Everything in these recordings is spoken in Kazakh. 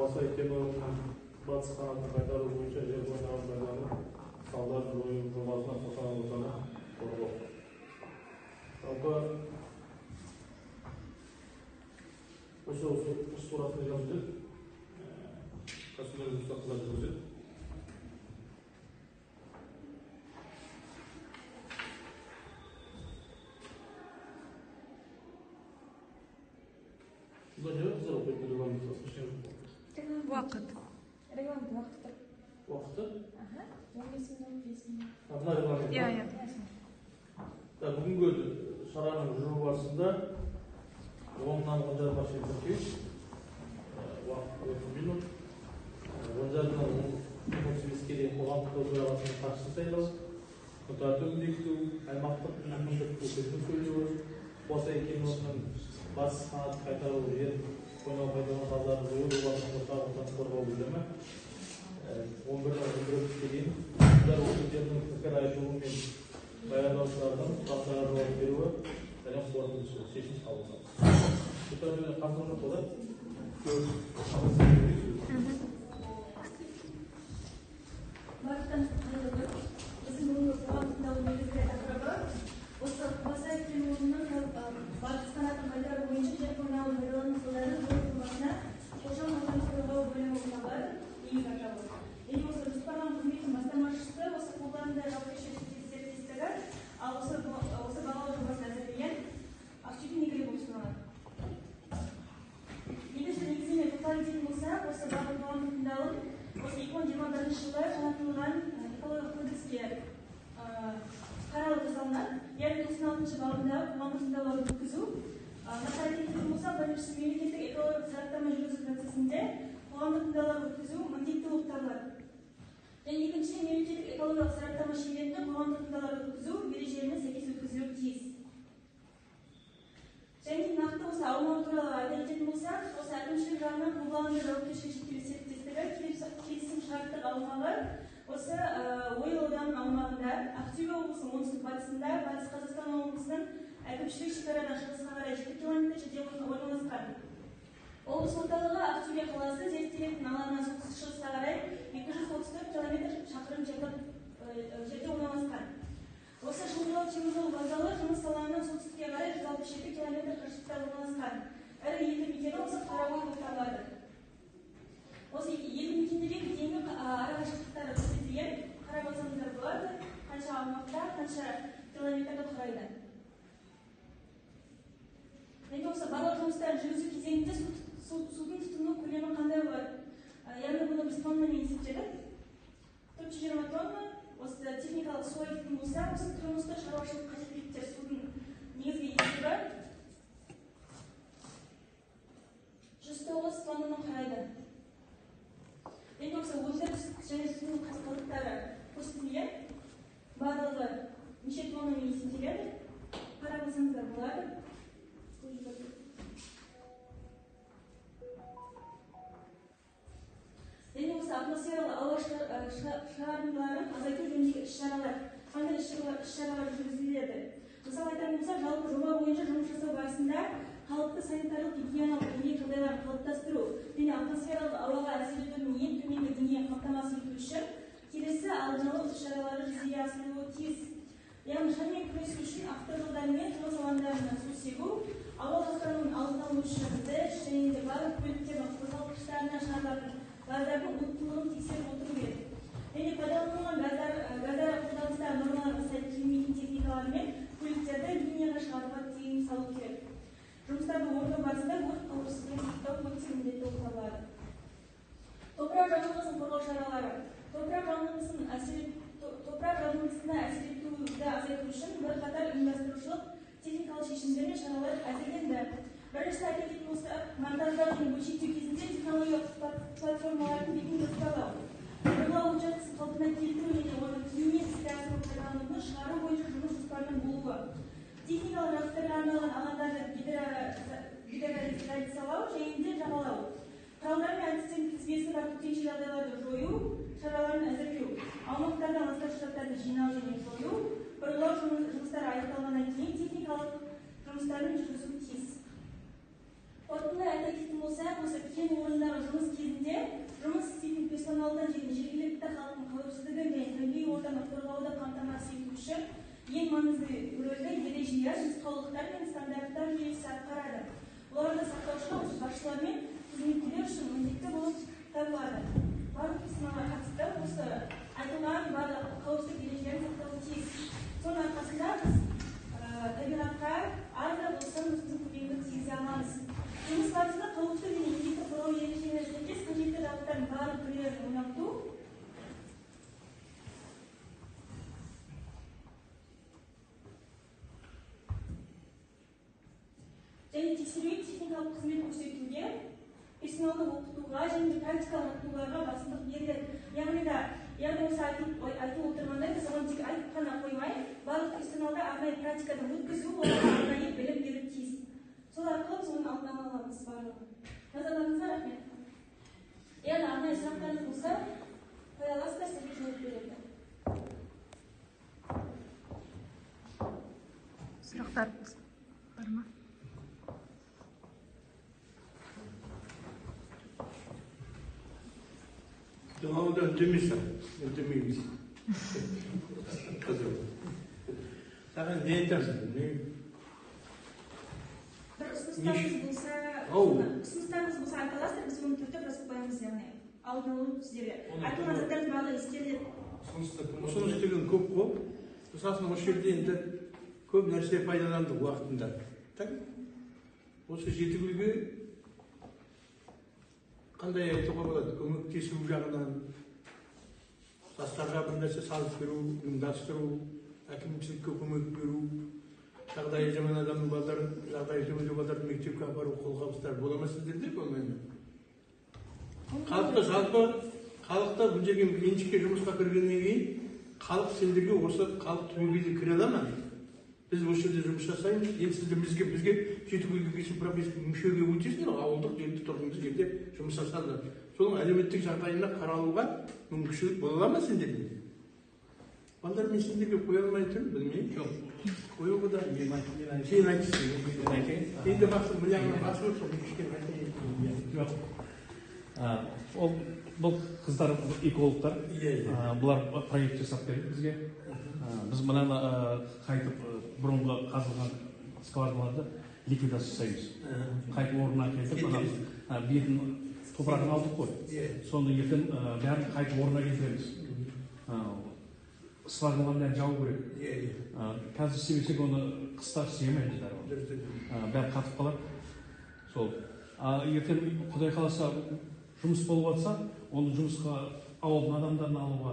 Буасай кен орнынан батыс қанатын қайтару бойынша жер қойнауын пайдаланып, салдарын жою жобасына қосқан ортаны қорғау. Жалпы осы сурасында жазып жүр. Кәсіпкерлік жұмыстар жүргізеді. Вакыт. Регламент вакыты. Вакыты? Ага. 15 минут, 5 минут. Мына регламент. Иә. Бүгінгі шараның жүру барысында 10-нан 10-ға шейін тіркеу. Уақыт 30 минут. 10-нан 18-ге дейін қоғамдық төрағасының хатшысын сайлау. Күн тәртібін бекіту, аймақтық әкімдік өкілінің сөйлеуі, Буасай кен орнынан батыс қанатын қайтару, жер қойнау пайдалану салдарын жою жобасының ортаны қорғау бөлімі. 11-ге дейін өкілдерінің пікір айтуы мен баяндаушылардың сұрақтарға жауап беруі және қорытындысы шешім қабылданады. Бұтармен қамтылған болады. Барлықтан қайырлы күн. Біздің бүгінгі қоғамдық негізгі тақырыбы осы Буасай кен орнынан батыс қанатын қайтару бойынша жер қойнауын пайдалану салдарын жою жобасына қоршаған ортаны қорғау бөлімі табады. Негізгі тақырыбы. Және осы жоспарланған қызметтің бастамашысы осы қолданымда жауапкершілігі серіктестігі, ал осы бағалау жобасын әзірлеген Ақтөбе негізі болып саналады. Негізіне тоқталып кететін болсақ, осы бағыт қоғамдық тыңдалым осы 2021 жылы жаңартылған экологиялық кодекске қаралып жасалынады. Яғни 96 бабында қоғамдық тыңдауларды өткізу. Нақты кететін болсақ, біріншісі мемлекеттік экологиялық сараптама жүргізу процесінде қоғамдық тыңдаулар өткізу міндетті болып табылады. Және екіншіден мемлекеттік экологиялық сараптама шеңберінде қоғамдық тыңдаулар өткізу ережелеріне сәйкес өткізілуі тиіс. Және нақты осы аумағы туралы айта кететін болсақ, осы әкімшілік жағынан қолданымда жауапкершілігі шектеулі серіктестігі келісім шарттық аумағы осы Ойыл ауданының аумағында, Ақтөбе облысының оңтүстік батысында, Батыс Қазақстан облысының әкімшілік шекарадан шығысқа қарай 7 км жерде орналасқан. Облыс орталығы Ақтөбе қаласы зерттелетін алаңынан солтүстік-шығысқа қарай 234 км шақырым жерде орналасқан. Осы жылжымалы теміржол вокзалы жұмыс алаңынан солтүстікке қарай 167 км қашықтықта орналасқан. Ірі елді мекені осы Қарағой болып табылады. Осы елді мекендерге дейінгі арақашықтықтары көрсетілген. Қарап отырсаңыздар болады, қанша аумақта, қанша километрді құрайды. Және осы барлау жұмыстарын жүргізу кезеңінде судың тұтыну көлемі қандай болады? Яғни бұны біз тоннамен есептедік. 420 тонна. Осы техникалық су айтатын болса, осы тұрмыстық шаруашылық қажеттіліктер судың негізгі есебі 109 тоннаны құрайды. Енді осы өндіріс және судың қалдықтары көрсетілген. Барлығы неше тоннамен есептеледі. Қарап отырсаңыздар болады. Және осы атмосфералық ауа шығарындыларын азайту жөніндегі іс-шаралар, қандай іс-шаралар жүргізіледі. Мысалы айтатын болсақ, жалпы жоба бойынша жұмыс жасау барысында қалыпты санитарлық гигиеналық еңбек жағдайларын қалыптастыру және атмосфералық ауаға әсер етудің ең төменгі деңгейін қамтамасыз ету үшін келесі алдын алу іс-шаралары жүзеге асырылуы тиіс. Яғни шармен күресу үшін автожолдар мен жұмыс алаңдарына су себу, ауа ластануының алдын алу үшін және де барлық көліктердің қозғалтқыштарына шығарылатын газдардың уыттылығын тексеріп отыру керек. Және пайдаланылған газдар қолданыстағы нормаларға сай келмейтін техникалар мен көліктерді линияға шығаруға тыйым салу керек. Жұмыстарды орындау барысында өрт қауіпсіздігін сақтау өте міндетті болып табылады. Топырақ жабындысын қорғау шаралары. Топырақ жабындысына әсер етуді азайту үшін бірқатар ұйымдастырушылық техникалық шешімдер мен шаралар әзірленді. Бірінші айта кететін болсақ, монтаждау және өлшеу кезінде технологиялық платформалардың бетін жоспарлау, барлау учаскесін қалпына келтіру және оны кейіннен іске асыру пайдалануды шығару бойынша жұмыс жоспарының болуы, техникалық жарыстарға арналған алаңдарды гидроизоляциялау және де жағалау, құралдар мен әдістердің тізбесі бар төтенше жағдайларды жою шараларын әзірлеу, аумақтарда ластаушы заттарды жинау және жою, барлау жұмыстары аяқталғаннан кейін техникалық жұмыстарын жүргізу тиіс. Қорытындылай айта кететін болсақ, осы кен орындағы жұмыс кезінде денсаулығын қорғауды қамтамасыз ету үшін ең маңызды рөлді ережелер, нұсқаулықтар мен стандарттар жүйесі атқарады. Оларды сақтаушылар осы басшылар мен қызметкерлер үшін міндетті болып табылады. Барлық сыналарға қатысты осы айтылған барлық қауіпсіздік ережелерін сақтауы тиіс. Соның арқасында біз табиғатқа аз да болса өзіміздің көмегімізді тигізе аламыз. Жұмыс барысында қауіпсіздік және еңбекті қорғау ережелеріне сәйкес қажетті жабдықтардың барлық түрлерін орнату, және тексеруге техникалық қызмет көрсетуге, персоналды оқытуға және практикалық жаттығуларға басымдық беріледі. Яғни осы айтып отырғандай, біз оған тек айтып қана қоймай, барлық персоналды арнайы практикадан өткізу, оларға арнайы білім беруі тиіс. Сол арқылы біз оның алдын ала аламыз барлығын. Назарларыңызға рахмет. Егер арнайы сұрақтарыңыз болса, қоя аласыздар, сізге жауап береді. Сұрақтар бар ма? Жаңағыда үндемейсің, үндемейміз. Саған не айтасың? Бір ұсыныстарыңыз болса айта аласыздар, біз оны түртіп жасап қоямыз, яғни алдын алу сіздерге. Айтылған заттардың барлығы ескеріледі. Ұсыныс деген көп қой. Мысалы, осы жерде енді көп нәрсе пайдаланды уақытында. Осы жетігүлге қандай айтуға болады? Көмектесу жағынан, жастарға бір нәрсе салып беру, ұйымдастыру, әкімшілікке көмек беру, жағдайы жаман адамның балдарын, жағдайы төмен балдарды мектепке апару қолғабыстар бола ма сіздерде? Болмайды. Халықта бұл жерге меншікке жұмысқа кіргеннен кейін, халық сендерге осы халық түбегейлі кіре ала ма? Біз осы жерде жұмыс жасаймыз, енді сіздер бізге жетігүлге келсін прописка мүшеге өтесіңдер, ауылдық жерде тұрғын жерде жұмыс жасады. Соның әлеуметтік жағдайына қаралуға мүмкіншілік бола ма сендерге? Балдар, мен сендерге қоя алмай тұрмын, білмеймін. Жоқ. Қоюға да сен айтысың. Енді мына басып отырсың, кішкене айтайын. Бұл қыздар экологтар, бұлар проект жасап береді бізге. Біз мұнаны қайтып бұрынғы қазылған скважиналарды ликвидация жасаймыз. Қайтып орнына келтіріп, бетін топырағын алдық қой. Соны ертең бәрін қайтып орнына келтіреміз. Скважиналарын бәрін жабу керек. Қазір себесек оны қыста сүйемейміз бәрі. Бәрі қатып қалады. Сол. Ертең Құдай қаласа жұмыс болып жатса, оны жұмысқа ауылдың адамдарын алуға,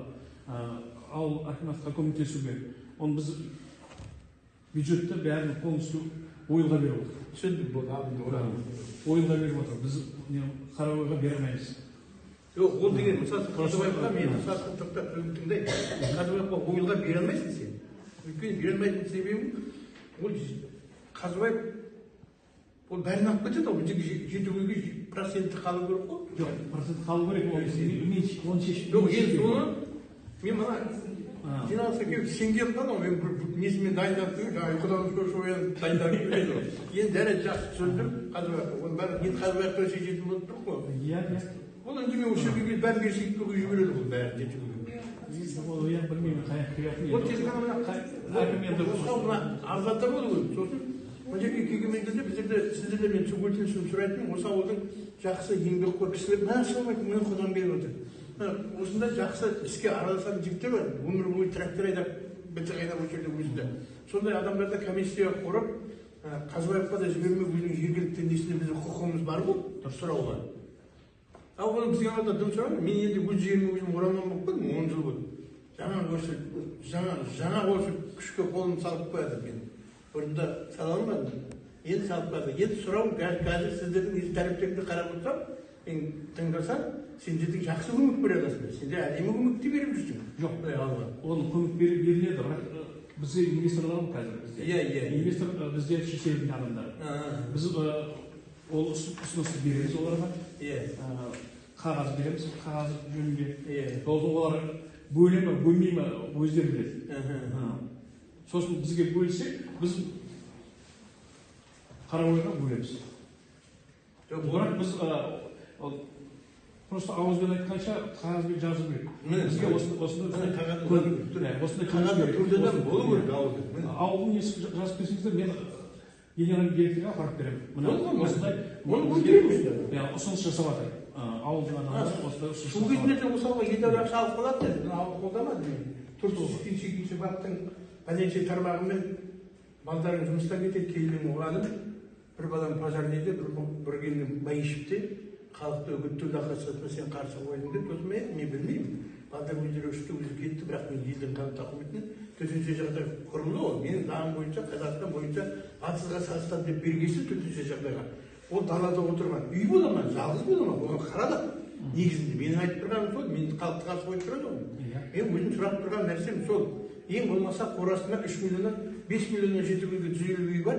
ауыл акиматқа көмектесуге, оны біз бюджетті бәрін полностью ойылға беріп отыр. Түсіндім бұл, ойылға беріп отыр. Біз қарауға бермейміз. Жоқ, ол деген, мысалы, Қазыбаевқа мен тоқтап тыңдайын. Қазыбаевқа ойылға бере алмайсың сен. Өйткені бере алмайтын себебім, ол Қазыбаев ол бәрін алып кетеді, ол жетігүлге проценті қалу керек қой. Жоқ, проценті қалу керек, оны шешіп. Жоқ, енді соны, мен мына жиналысқа келіп, сен келіп қалдың, мен несімен дайындап көріп, ұйқыдан шоян дайындап көріп. Енді дәрет жақсы түсіндім, Қазыбаевқа. Оның бәрі, енді Қазыбаевқа шешетін болып тұр ғой. Иә. Ол енді мен осы жерге келіп, бәрін берсекіп көге жібереді ол бәрі жетігүлге. Ол ең білмеймін, қаяқ келетін. Ол тек қана мына арзаттар болу керек. Сосын мына жерге келгенмен кезде сіздерден мен өтінішім сұрайтыным, осы ауылдың жақсы еңбекқор кісілер мына шылмайды, мына құдан беріп отыр. Осында жақсы іске араласатын жігіттер бар, өмір бойы трактор айдап, бітір айдап осы жерде өзінде. Сондай адамдарда комиссия құрып, Қазыбаевқа да жібермей өзінің жергілікті несіне біздің құқығымыз бар ғой, сұрауға. Ал оны бізге алда дым сұрайды, мен енді өз жеріме өзім ораман болып қойдым, 10 жыл болды. Жаңа осы күшке қолын салып қояды мен. Бұрында сала алмадым, енді салып қояды. Енді сұрау, қазір сіздердің тәріптекті қарап отырсам, мен тыңдасам, сендердің жақсы көмек бере аласыңдар. Сендер әдемі көмекті беріп жүрсің. Жоқ, оны көмек беріледі, бірақ бізге инвесторлар қазір бізде. Инвестор бізде шешілген адамдар. Біз ол ұсынысты береміз оларға. Қағаз береміз, қағаз жөнінде. Олар бөле ме, бөлмей ме, өздері біледі. Сосын бізге бөлсе, біз Қарағойға бөлеміз. Бірақ біз просто ауызбен айтқанша қағазбен жазу керек. Бізге осындай қағазда түрдеден болу керек ауылда. Ауылдың несі жазып берсеңіздер, мен генеральный директорға апарып беремін. Мына осындай ұсыныс жасап жатыр. Ауылдың адамдары осындай ұсыныс. Су кезінде мысалға едәуір ақша алып қалады деді. Ауыл қолдамады. 402 баптың пәленше тармағымен балдарың жұмыстан кетеді, келген оғаным бір балам пожарныйда бір келген байышыпты, халықты үгіттеуді ақысатына сен қарсы қойдың деп, сосын мен білмеймін. Балдар өздері үшті өзі кетті, бірақ мен елдің тақыметін төтенше жағдай құрылды ол. Менің заңым бойынша, Қазақстан бойынша атысқа састан деп бергесі төтенше жағдайға. Ол далада отырған үй бола ма, жалғыз бола ма, оған қарадық. Негізінде менің айтып тұрғаным сол, мен халықты қарсы қойып тұрады ол. Мен өзім сұрап тұрған нәрсем сол. Ең болмаса қорасында 3 миллионнан 5 миллионнан жетуге түзелу үй бар.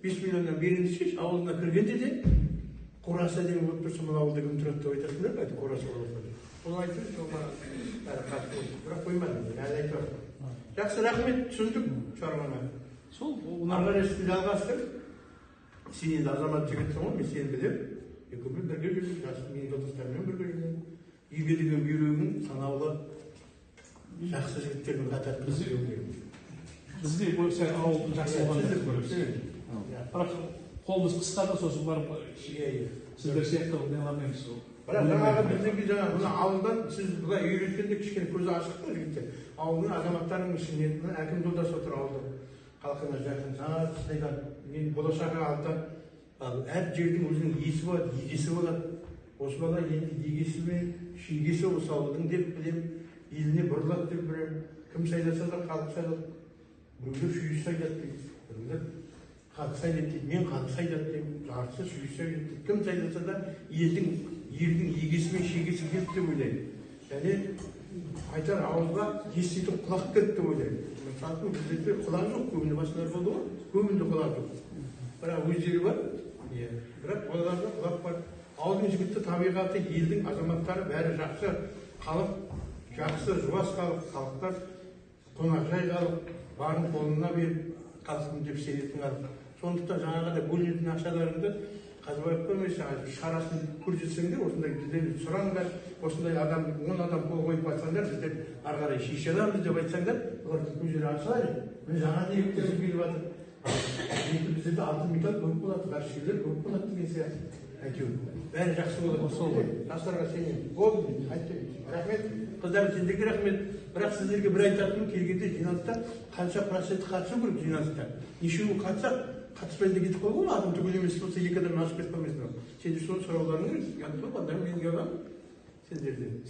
5 миллионнан беріңізші, ауылына кіргенде де қорасы әдемі болып тұрса, бұл ауылда кім тұрады деп айтасыңдар ма? Қорасы болса. Ол айтып, сол бәрі қатты болды. Бірақ қоймадым, әлі айтып жатырмын. Жақсы, рахмет, түсіндік шаруаны. Сол Ары істі жалғастыр. Сен енді азамат жігітсің ғой, мен сені білемін. Екеуміз бірге жүрдік, менің жолдастарыммен бірге жүрдім. Үйге деген бүйрегің санаулы жақсы жігіттердің қатарында. Бізде бойынша ауыл жақсы болған. Бірақ қолымыз қысқа да, сосын барып сіздер сияқты нелармен бірақ жаңағы біздегі жаңағы мына ауылдан сіз былай үйреткенде кішкене көзі ашық па жігіттер. Ауылдың азаматтарының ішінде әкім жолдасы отыр ауылда. Халқына жақын. Жаңа сіз айтқан мен болашаққа алдан әр жердің өзінің иесі болады, егесі болады. Осы бала енді егесі мен шегесі осы ауылдың деп білемін. Еліне бұрылады деп білемін. Кім сайласа да халық сайлады. Біреулер шүйіз сайлады дейді. Біреулер халық сайлады дейді. Мен халық сайлады деймін. Жартысы шүйіз сайлады дейді. Кім сайласа да елдің егесі мен шегесі келді деп ойлаймын. Және айтар ауызға еститін құлақ келді деп ойлаймын. Мысалы бізде құлақ жоқ, көбінде басқалар болды ғой, көбінде құлақ жоқ. Бірақ өздері бар, бірақ оларда құлақ бар. Ауылдың жігіті табиғаты, елдің азаматтары бәрі жақсы халық, жақсы жуас халық, халықтар қонақжай халық, барын қолына беріп, халықтың деп сенетін халық. Сондықтан жаңағыда бөлінетін ақшаларыңды қазбайып қоймайсың, шарасын көрсетсеңдер, осындай бізден сұраңдар, осындай адам, 10 адам қол қойып жатсаңдар, біздер ары қарай шеше аламыз деп айтсаңдар, олардың көздері ашылады. Мен жаңа деректер келіп жатыр. Біздерде 6 медаль көп болады, ғарышкерлер көп болады деген сияқты. Әйтеуір, бәрі жақсы болады. Жастарға сенемін. Болды, рахмет. Қыздар, сендерге рахмет. Бірақ сіздерге бір айтатыным, келгенде жиналыста қанша процент қатысу керек жиналыста. Нешеуі қатысақ, қатыспайды кетіп қойған ғой, адам түгел емес болса, 2 адам ашып кетіп қоймайсың. Сендер соны сұрауларың керек. Янды балдар менің аламын.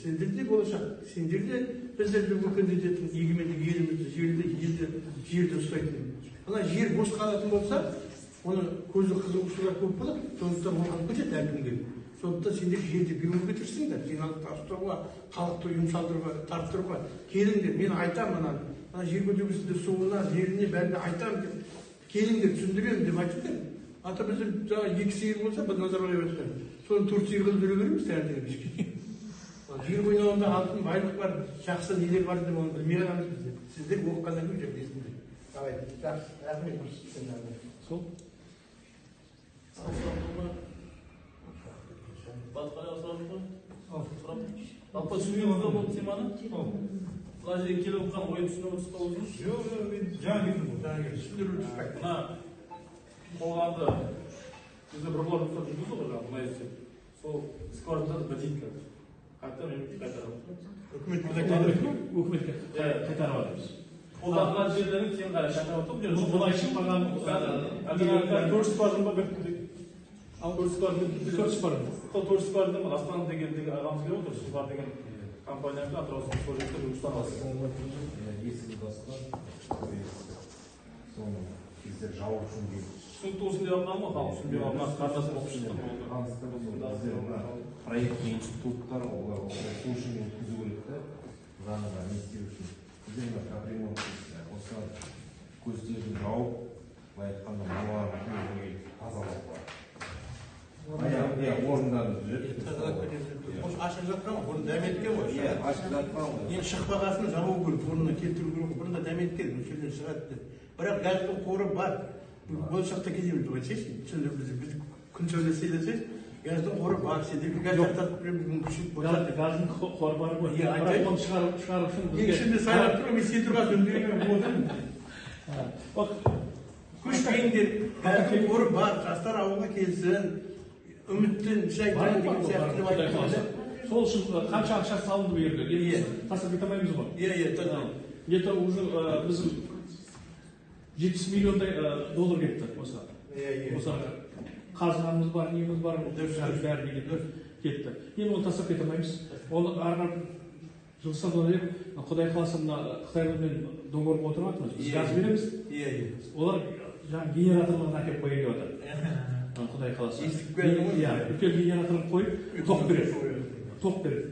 Сендерде болашақ. Сендерде біздерді өркендететін ететін, егемендік елімізді, жерді ұстайтын. Ана жер бос қалатын болса, оны көзі қызығушылар көп болады, сондықтан оған көтеді әркімге. Сондықтан сендер жерді беруге тырысыңдар, жиналысты аштыруға, халықты ұйымшалдыруға, тарттыруға. Келіңдер, мен айтамын ана жер көтегісінде суына, жеріне бәріне айтамын деп. Келіңдер, түсіндіремін деп айтыңдар. Ата біздер жаңа 2 сиыр болса, бір Назарбаев айтқан. Соны 4 сиыр қылып жүре береміз тәртібі. Жер қойнауында алтын байлық бар, жақсы нелер бар деп оны білмей қаламыз біздер. Сіздер оқығаннан кейін жүресіңдер. Давай, жақсы, рахмет. Сол. Алпа түсінеміз ол теманы? Мына жерге келіп отырған ойын түсініп отырсыз ба өзіңіз? Жоқ, мен жаңа келдім. Түсіндіріп түспек. Мына қоғамды бізде бір болар ұстап жүрдіңіз ғой жаңағы мына жерде. Сол сквартада бәтейік қазір. Қайтар мемлекет қайтарып. Өкіметке қайтарып жатырмыз. Қолданған жерлерін тең қарай шақырып отыр. Бұлай шықпаған 400 бардың ба бекітілді? Ал 400 бардың. Сол 400 бардың Астана дегендегі ағамыз келіп отыр. Сіз бар деген компанияның атыраусыз project'te жұмыстан аласыз. Есігі басқа, соны біздер жауып үшін дейміз. Түсінікті осында деп атқан ғой, халық түсінбей қалмас, қардасын оқып шықтым. Проект институттар, олар оқу үшін өткізу керек та, заңға не істеу үшін. Біздер капремонт осы көздерін жауып, былай айтқанда маларын тазалап бар. Орындарын түзеп. Ашық жатқан ғой, бұрын дәметкен ғой. Ашық жатқан ғой. Енді шықпағасын жабу керек, бұрынына келтіру керек, бұрында дәметкен, мүшелер шығады. Бірақ газдың қоры бар. Болашақта келеміз деп айтсайшы, біз күн сөйлесейсіз, Gazdың қоры бар, сертификаттар Gazdың қоры бар ғой. Иә, Бірақ оны шығару үшін бізге ішінде сайлап тұрып, мен сен тұрған сөндірген болдым. Көшпеңдер, gazdың қоры бар, жастар ауылға келсін, үміттен үш ай тұрайын деген сияқты деп айтты. Сол үшін қанша ақша салынды бұл жерде? Иә. Тастап кете алмаймыз ғой. Иә, Где-то уже біз 70 миллиондай доллар кетті осыған. Осы қазынамыз бар, неміз бар, бәрі кетті. Енді оны тастап кете алмаймыз. Оны арғы жылыстан деп, Құдай қаласа мына Қытайлармен договорға отырып жатырмыз. Біз газ береміз. Олар жаңағы генераторларын әкеліп қойып жатыр. Құдай қаласа. Үлкен генераторын қойып, тоқ береді. Тоқ береді.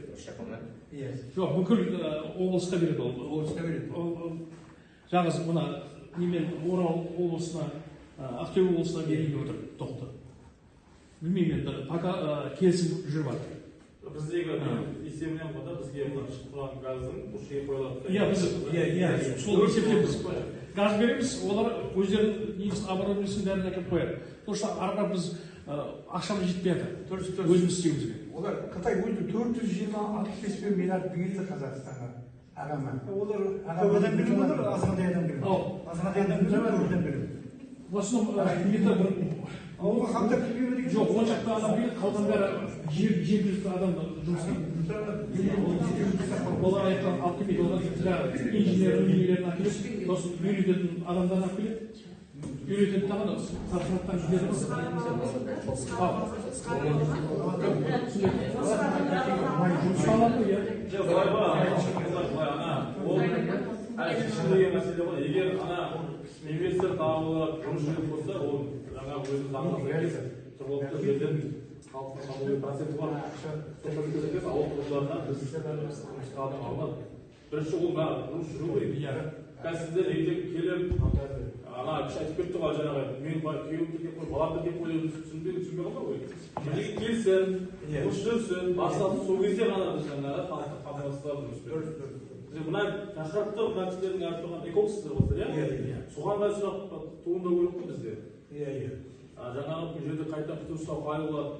Жоқ, бүкіл облысқа береді ол. Облысқа береді. Жаңыз мына немен Орал облысына, Ақтөбе облысына берейін отыр тоқты. Білмеймін енді, пока келісім жүріп жатыр. Біздегі есебінен қода бізге шыққан газдың бұл шей қойылады. Иә, сол есептеміз. Газ береміз, олар өздерінің несін оборудованиесін бәрін әкеліп қояды. Потому что арқа біз ақшамыз жетпей жатыр. Өзіміз істеуімізге. Олар Қытай өзі 420-65 миллиард берді Қазақстанға. Ағама. Олар адам білім олар, азғандай адам білім. Азғандай адам білім. Осыны ауылға қамдап келмеу деген жоқ, 10 шақты адам келіп, қалған бәрі жергілікті адам жұмысқа. Олар аяқтан алып келмейді, олар инженер үйрелерін әкеліп, сосын үйрететін адамдарын алып келеді. Үйрететін тағаны сарқыраттан жіберіп. Жұмысқа алады, иә. Шешілген мәселе ғой. Егер инвестор тауып жұмыс жүріп болса, ол жаңа өзі заңға сәйкес тұрғылықты жерден халықтың қабылдау проценті бар. Ауыл тұрғындарына біз жұмысқа адам алады. Бірінші ол жұмыс жүру керек. Қазір сіздер ертең келіп, ана кіші айтып кетті ғой, жаңағы мен күйеуім келіп қой, балам келіп қой, түсінбей қалды ғой. Жерге келсін, жұмыс жүрсін, басталсын, сол кезде ғана біз жаңағы халықты қамтамасыз жұмыспен. Мына тақырыпты мына кісілердің айтып тұрған экологсыздар болса, иә? Соған ғана сұрақ туындау керек қой бізде. Иә. Жаңағы бұл жерде қайта ұстау қалай болады,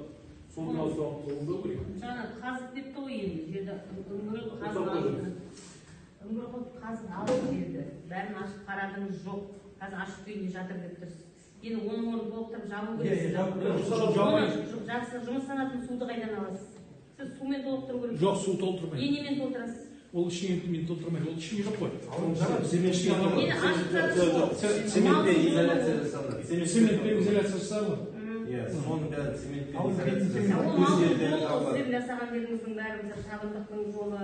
сол туралы сұрақ туындау керек. Жаңа қазық депті ғой енді, жерде үңгір қазық алды. Үңгір қазық алды жерді. Бәрін ашып қарадыңыз жоқ. Қазір ашық күйінде жатыр деп тұрсыз. Енді оның орнын толықтырып жабу керексіз. Жақсы жұмыстанатын суды қайдан аласыз? Сіз сумен толықтыру керек. Жоқ, су толтырмайды. Немен толтырасыз? Ол ішіне мен толтырмайды, ол ішіне жоқ қой. Цементпен изоляция жасалды. Цементпен изоляция жасалды. Иә, соның бәрі цементпен сіздер жасаған жеріңіздің бәрі мысалы шабындықтың жолы,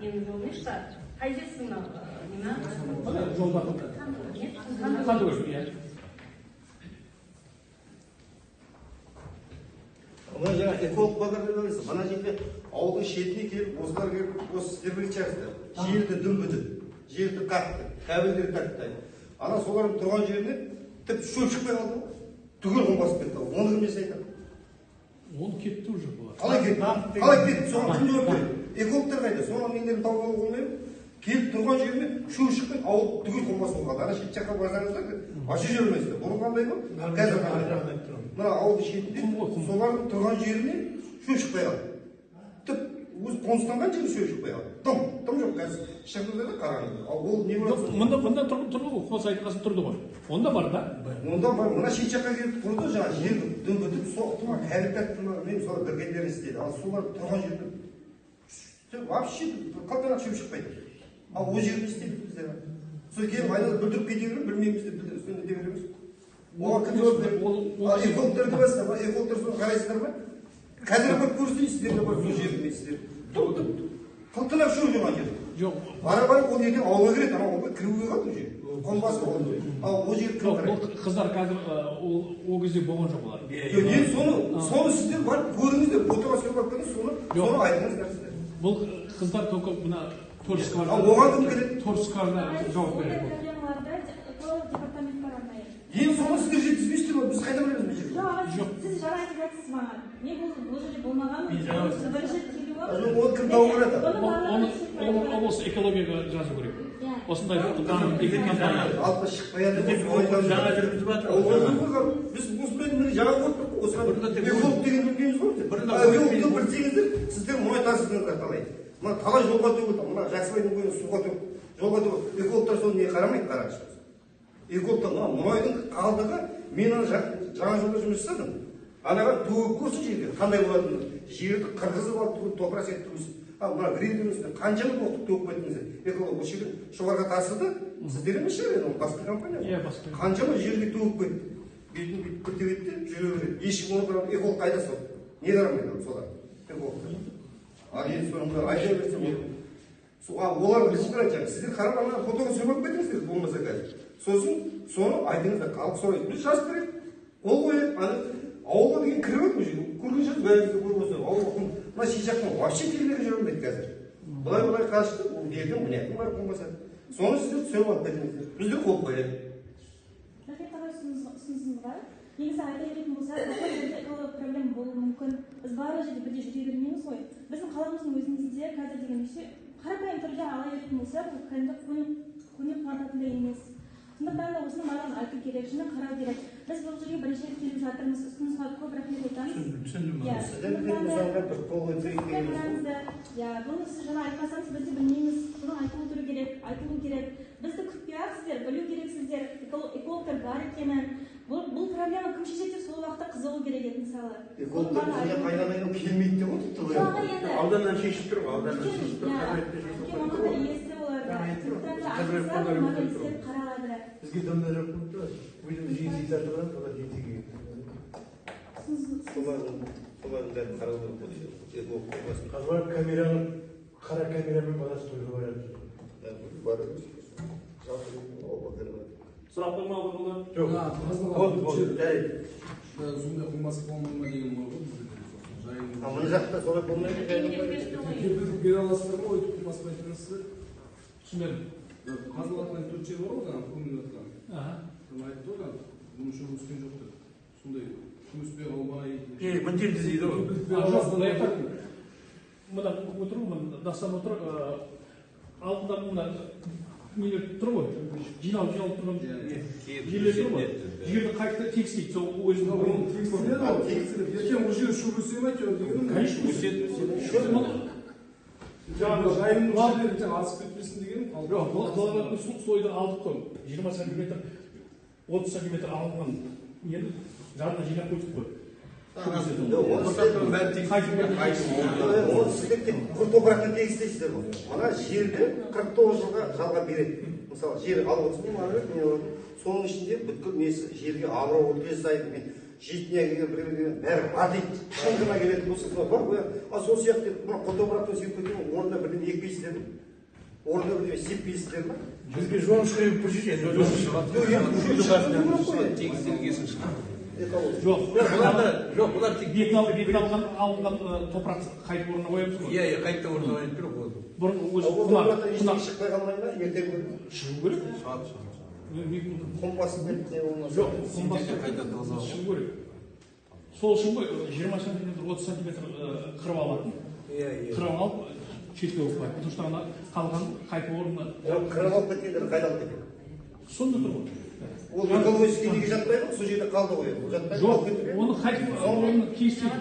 ненің жолы не шығар? Қай жерсің мына? Жолда қанды көрсін, иә. Мына жаңа эколог бағдар ойлайсыз. Мына жерде ауылдың шетіне келіп, осылар келіп, осы сіздер чақты. Жерді дүмбіді, жерді қатты, кәбілдер тәтті. Ана солардың тұрған жеріне тіпті шөп шықпай қалды. Түгел қонбасып кетті. Оны кім жасайды? Оны кетті уже бұлар. Қалай кетті? Соған кім жауап береді? Экологтар қайда? Соған мендерін тауып алуға болмайды. Келіп тұрған жеріне шөп шықпай, ауыл түгел қонбасып қалды. Ана шет жаққа барсаңыздар, ашы жүрмейсіздер. Бұның қандай ма? Қазір қандай? Мына ауылдың шетінде солардың тұрған жеріне шөп шықпай қалды. Тіп өз қоныстанған жері шөп шықпай қалды. Тым жоқ қазір шықпай да қараңыз. Ол не болады? Мында тұрды ғой, қос айтқасын тұрды ғой. Онда бар да? Онда бар. Мына шет жаққа келіп тұрды, жаңа жерді дүмбітіп, соқты ма, кәріпет ма, мен солар біргендерін істеді. Ал солар тұрған жерді вообще қалтадан шөп шықпайды. Ал ол жерді істейді біздер. Сол келіп айналып бүлдіріп кете береміз, білмейміз деп үстінде де береміз. Оған кім жауап береді? Экологтар демейсіздер ма? Экологтар соны қарайсыздар ма? Қазір барып көрсетейсіздер ме? Сол жерді істер. Қылтылап шөп жүрген жер. Жоқ. Барып ол ертең ауылға кіреді, ана ауылға кіруге қалды уже. Қонбасы болды. Ал ол жерді кім қарайды? Қыздар қазір ол кезде болған жоқ олар. Енді соны сіздер барып көріңіздер, отырасыз барып көріңіз, соны айтыңыздар сіздер. Бұл қыздар только мына Торскарда. Оған кім келеді? Торскарда жауап береді. Департамент бар арнайы. Енді соны сіздер жеткізбейсіздер ма? Біз қайда білеміз бұл жерді? Жоқ, сіз жаңа айтып жатсыз маған. Не болды? Бұл жерде болмаған. Бірінші келіп алып. Оны кім тауып береді? Ол осы экологияға жазу керек. Осындай алпыс шықпай жатыр. Жаңа жүргізіп жатыр. Біз осымен жаңа көрдік қой. осыған эколог деген үлкеніміз ғой экологты білсеңіздер сіздер мұнай тасыдыңыздар талай мына талай жолға төгілді мына жақсыбайдың бойы суға төгіп жолға төгіп экологтар соны не қарамайды қараңызшы экологтар мына мұнайдың қалдығы мен ана жаңа жолда жұмыс жасадым анаға төгіп көрсін жерге қандай болатынын жерді қырғызып алып топырақ сияқты өсіп ал мына грейдеріңізде қаншама боқтық төгіп кеттіңіздер эколог осы жерде жоғарыға тасыды сіздер емес шығар енді басқа компания иә басқа қаншама жерге төгіп кетті бетін бүйтіп күртеп еді де жүре береді ешкім оны қарап эколог қайда сол не қарамайды солар экологтар ал енді соны айта берсем олар білсін айтады сіздер қарап ана фотоға сөйлеп кетіңіздер болмаса қазір сосын соны айтыңыздар халық сұрайды біз жазып берейік қол қояйық ана ауылға деген кіріп еді бұл көрген шығарсыз бәріңізді көріп отырсыз ауылға мына шет жақтан вообще келмеге жүре алмайды қазір былай қашты ол жерден мына жаққа барып болмаса соны сіздер түсіріп алып кетіңіздер біздер қол қояйық рахмет аға ұсынысыңызға негізі айта беретін болсақ экологиялық проблема болуы мүмкін біз барлық жерде бірдей жүре бермейміз ғой біздің қаламыздың өзімізде қазір деген қарапайым түрде ала беретін болсақ бұл кәдімгі көне қуантатындай емес сондықтан да осыны барлығын айту керек шыны қарау керек біз бұл жерге бірінші рет келіп жатырмыз ұсынысқа көп рахмет айтамыз түсіндім бұны сіз жаңа айтпасаңыз біз де білмейміз бұның айтылу керек бізді күтпей ақ сіздер білу керексіздер экологтар бар екенін бұл проблема кім шешеді сол уақытта қызығу керек еді мысалы экологтар бізге қайдан келмейді деп отыр ауданнан шешіп тұр ауданнан шешіп тұр бізге домда жоқ болып тұрады өзіміз жеке тартып олар жеке солардың бәрін қарау керек қазір камераны қара камерамен баласы тойға барады сұрақ бар ма жоқ болды жарайды сондай қылмас болмауына деген бар ғой мына жақта солай болмайды бере аласыздар ма өйтіп қылмаспай тұрасыздар түсінбедім қазылатын 4 жер бар ғой жаңағы көміліп жатқан кім айтты ғой бұның үшін өскен жоқ деп сондай күміспе қолбай міндетті дейді ғой жоқ былай мына отыр ғой дастан отыр алдында мына нелер тұр ғой жиналып тұрған жерлер тұр ғой жерді қайта тегістейді сол өзінің ертең ол жер шу өсе ме әйтеуір дегенім конечно өседі жаңағы жайылымдық жерлер ертең асып кетпесін дегенім жоқ қаланың слойды алдық қой 20 сантиметр 30 сантиметр алынған нені жанына жинап қойдық қой сіздер тек құр топырақпен тегістейсіздер ғой мына жерді 49 жылға жалға береді мысалы жер алып отырсың соның ішінде бүткіл несі жерге абырой жасайды мен жетіне келген біреуге бәрі бар дейді шыңғына келетін болса бар ғой ал сол сияқты мына құр топырақпен сүйіп кеткен орнында бірдеңе екпейсіздер ме орнында бірдеңе сеппейсіздер ме бізге жуан шығып көрсетші жоқ бұлар тек бетін алынған топырақ қайтып орнына қоямыз ғой иә қайта орнына қойып тұр бұрын шықпай қалмай ма ертең шығу керек қомбасын жоқ қомбасын шығу керек сол үшін ғой 20 сантиметр 30 сантиметр қырып алатын қырып алып шетке қойып қояды потому что ана қалған қайтып орнына қырып алып кеткендер қайда алып кетеді сонда тұр ғой ол экологический неге жатпай ма сол жерде қалды ғой жоқ оны қайтып орнына кестейді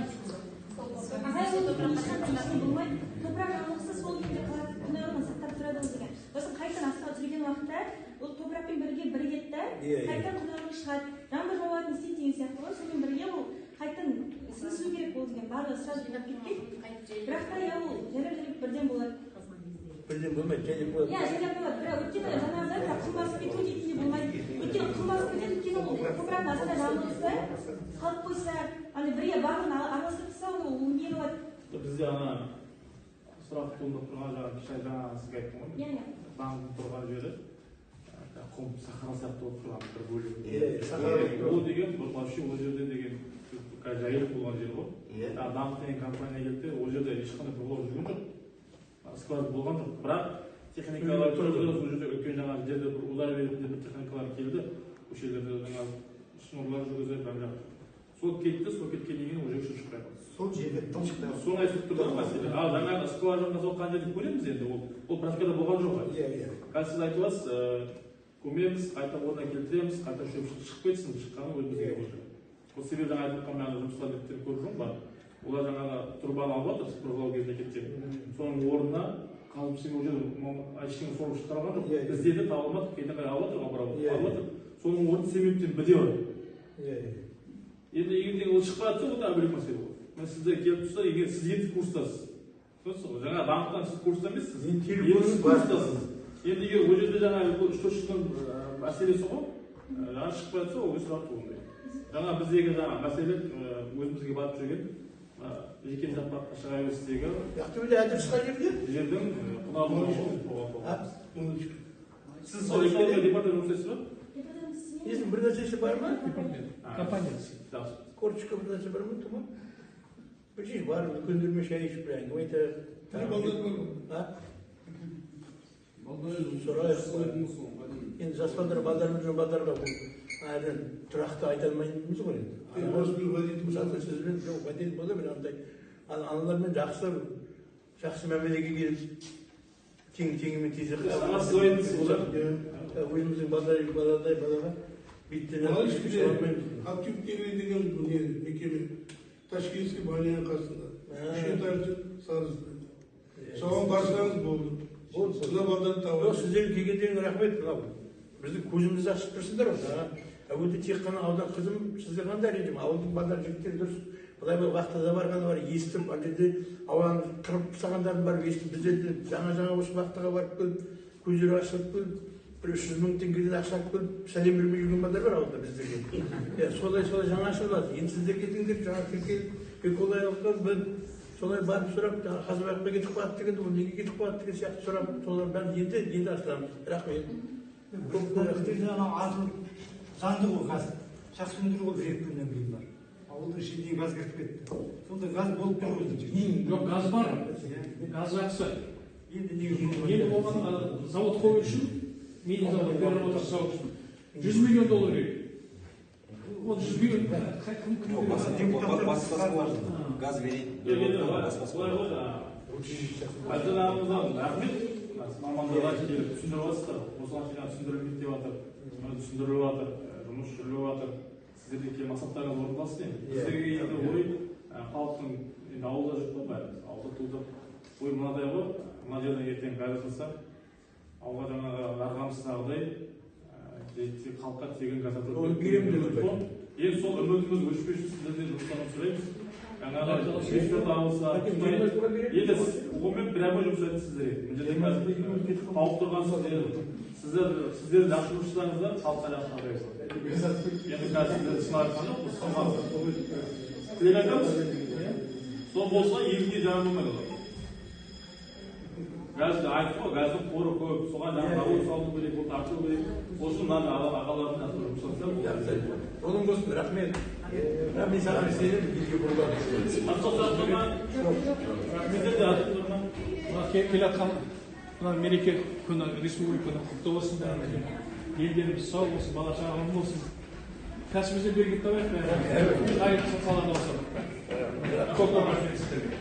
топырақ жамылғысы сол күйінде қалады күнәуін сақтап тұрады ол деген сосын қайтадан астына түсірген уақытта ол топырақпен бірге бірігеді да қайтадан күнәуін шығады жаңбыр жауатын істейді деген сияқты ғой сонымен бірге ол қайтадан сіңісу керек ол деген барлығы сразу жинап кетпейді бірақ та иә ол жайлап бірден болады бірден болмайды жайлап болады иә жайлап болады бірақ өйткені жаңағыдай құм басып кету дейтіндей болмайды өйткені құм басып кетеді өйткені ол топырақтың астына жамылғысы қалып қойса андай бірге барлығын араластырып тастса ол не болады бізде ана сұрақ туындап тұрған жаңағы сізге айттым ғой заңның тұрған жері құм сахара сияқты болып тұрған бір бөлігі ол деген вообще ол жерде деген жайылып болған жер ғой дамып деген компания келді ол жерде ешқандай бұрлау жүрген жоқ склад болған жоқ бірақ техникалар сол жерде өткен жаңағы жерде бір удар беретін бір техникалар келді осы жерлерде жаңағы шнурлар жүргізіп сол кетті сол кеткеннен кейін уже үшінші шықпай қалды сол жерде дым шықпай қалды соны айтып тұрған мәселе ал жаңағы скважина соққан жерді көреміз енді ол практикада болған жоқ қазір сіз айтып отырсыз көмеміз қайта орнына келтіреміз қайта шөп шығып кетсін шыққаны өзімізге уже сол себебі жаңа айтып жатқан жаңағы жұмыстар деп көріп жүрмін бар. Олар жаңағы трубаны алып жатыр, сыпырғылау кезінде кеткен. Соның орнына қазір біздің ол жерде ештеңе сорып шығарған жоқ. Іздеді, таба алмадық, кейде қай алып жатыр. Соның орнын цементтен біде бар. Енді егер ол шықпай жатса, ол да бөлек мәселе болады. Мен сізде келіп тұрса, егер сіз енді курстасыз. Жаңа даңқтан сіз курста емессіз. Енді сіз курстасыз. Енді егер ол жерде жаңағы 3-4 жылдың мәселесі ғой, жаңа шықпай жатса, ол сұрақ туындайды. Жаңа біздегі жаңа мәселе өзімізге барып жүрген жеке жатпаққа шыға берістегі Ақтөбеде әдірісқа жердің құнарлығы. Сіз сол экология департаментінде жұмыс ба? Есің бір нәрсесі бар ма? Компаниясы. Корточка бір нәрсе бар ма? Тұма? Bir şey var, gündürme şey iş bilen. O ite. Sonra енді жастар базарда айдан тұрақты айта алмаймыз ғой енді. Мысалы сізбен уәделі бола бір андай аналармен жақсы мәмілеге келіп теңімен тезек өзіміздің балаға Актив деген мекеме Ташкентский баняның қасында. Үшентаржы сарызды. Соған барсаңыз болды. Сына балдарды табылды. Сіздердің келгендеріңе рахмет. Біздің көзімізді ашып тұрсыңдар ғой. Әуелде тек қана аудан қызым сіздер қандай режим? Ауылдың балдар жігіттер дұрыс. Бұлай бір вақтада барғаны бар, естіп, ана жерде ауаны қырып тастағандарын барып естіп, біздер жаңа осы вақтаға барып келіп, көздері ашылып келіп, бір 300 мың теңгеден ақша алып келіп, сәлем бермей жүрген балдар бар ауылда біздерге. Солай жаңа ашылады. Енді сіздер кетіңдер, жаңа тіркеліп, экологиялықтан солай барып сұрап, Қазыбаевқа кетіп қалады дегенде, ол неге кетіп қалады деген сияқты сұрап, солар бәрін енді ашыламыз. Рахмет. Жанды ғой газ. Шақсы өндіру ғой 1-2 күннен кейін бар. Ауылдың ішіне газ кіріп кетті. Сонда газ болып тұр өзінше. Жоқ, газ бар. Газ жақсы. Енді оған завод қою үшін, мейлі завод, переработка жасау үшін $100 миллион керек. Ол 100 миллион газ берейін. Альтернативамыздан рахмет. Мамандарға келіп түсіндіріп жатсыздар. Осыған шейін түсіндірілмейді деп жатыр. Түсіндіріліп жатыр, жұмыс жүріліп жатыр. Сіздерде келген мақсаттарыңыз орындалсын деймін. Сіздерге енді ой, халықтың енді ауылда жүріп қой бәріміз. Ауылда туылдық. Ой мынадай ғой, мына жерден ертең газ жасаса, ауылға жаңағы арғамыздағыдай халыққа тегін газ атылып. Енді сол үмітіміз өшпес үшін сіздерден жұмыстарын сұраймыз. Жаңағы шештерді алыса, енді онымен прямо жұмыс айтты сіздерге. Тауып тұрған сіздер жақсы жұмыстарыңызда халыққа жақсы қарайсыздар. Енді қазір сіздерді шын айтқан жоқ, тілек айтамыз. Сол болса елге жаңа болмайды олар. Газды айтып қой, газдың қоры көп, соған жаңа завод салу керек, ол тарту керек. Осы мына ағалардың жақсы жұмыстар. Оның болсын, рахмет. Мен саған сенем, елге бұрылады. Келатқан мереке күні республиканы құтты болсын, елдеріміз сау болсын, бала шағалым болсын. Кәсібімізде берекет табайық, қайырлы салада болсын. Көп рахмет сіздерге.